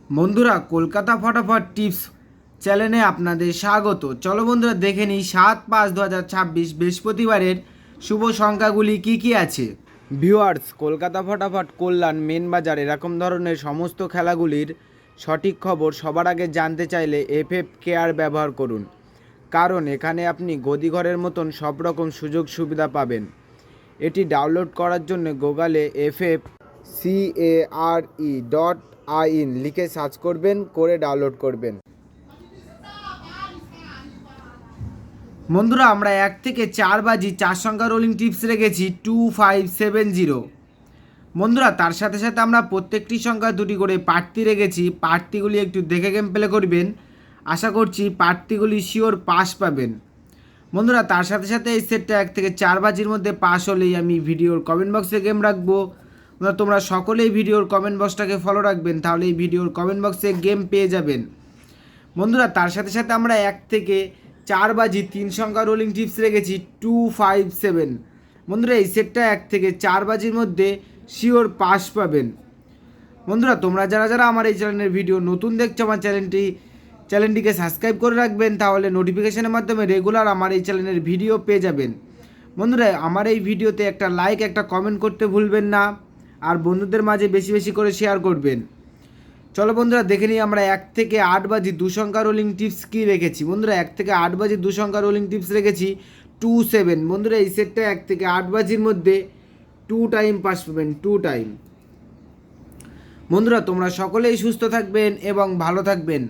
বন্ধুরা, কলকাতা ফটাফট টিপস চ্যানেলে আপনাদের স্বাগত। চলো বন্ধুরা, দেখে নিই 7/5/2026 বৃহস্পতিবারের শুভ সংখ্যাগুলি কি কি আছে। ভিউয়ার্স, কলকাতা ফটাফট, কল্যাণ, মেন বাজার এরকম ধরনের সমস্ত খেলাগুলির সঠিক খবর সবার আগে জানতে চাইলে এফএফ কেয়ার ব্যবহার করুন, কারণ এখানে আপনি গদিঘরের মতন সব রকম সুযোগ সুবিধা পাবেন। এটি ডাউনলোড করার জন্য গুগলে FFCARE.in লিখে সার্চ করবেন, করে ডাউনলোড করবেন। বন্ধুরা, আমরা 1 থেকে 4 বাজি 4 সংখ্যা রোলিং টিপস রেখেছি 2570। বন্ধুরা, তার সাথে সাথে আমরা প্রত্যেকটি সংখ্যা দুটি করে প্রার্থী রেখেছি। প্রার্থীগুলি একটু দেখে গেম প্লে করবেন, আশা করছি প্রার্থীগুলি শিওর পাস পাবেন। বন্ধুরা, তার সাথে সাথে এই সেটটা 1 থেকে 4 বাজির মধ্যে পাস হলেই আমি ভিডিওর কমেন্ট বক্সে গেম রাখবো। তোমরা সকলেই ভিডিওর কমেন্ট বক্সটাকে ফলো রাখবেন, তাহলে এই ভিডিওর কমেন্ট বক্সে গেম পেয়ে যাবেন। বন্ধুরা, তার সাথে সাথে আমরা 1 থেকে 4 বাজি 3 সংখ্যা রোলিং টিপস রেখেছি 257। বন্ধুরা, এই সেটটা 1 থেকে 4 বাজির মধ্যে শিওর পাস পাবেন। বন্ধুরা, তোমরা যারা যারা আমার এই চ্যানেলের ভিডিও নতুন দেখছো, আমার চ্যানেলটিকে সাবস্ক্রাইব করে রাখবেন, তাহলে নোটিফিকেশনের মাধ্যমে রেগুলার আমার এই চ্যানেলের ভিডিও পেয়ে যাবেন। বন্ধুরা, আমার এই ভিডিওতে একটা লাইক, একটা কমেন্ট করতে ভুলবেন না, আর বন্ধুদের মাঝে বেশি বেশি করে শেয়ার করবেন। চলো বন্ধুরা, দেখে নিই আমরা 1 থেকে 8 বাজি 2 সংখ্যা রোলিং টিপস কী রেখেছি। বন্ধুরা, 1 থেকে 8 বাজি 2 সংখ্যা রোলিং টিপস রেখেছি 27। বন্ধুরা, এই সেটটা 1 থেকে 8 বাজির মধ্যে 2 টাইম পাস পাবেন, 2 টাইম। বন্ধুরা, তোমরা সকলেই সুস্থ থাকবেন এবং ভালো থাকবেন।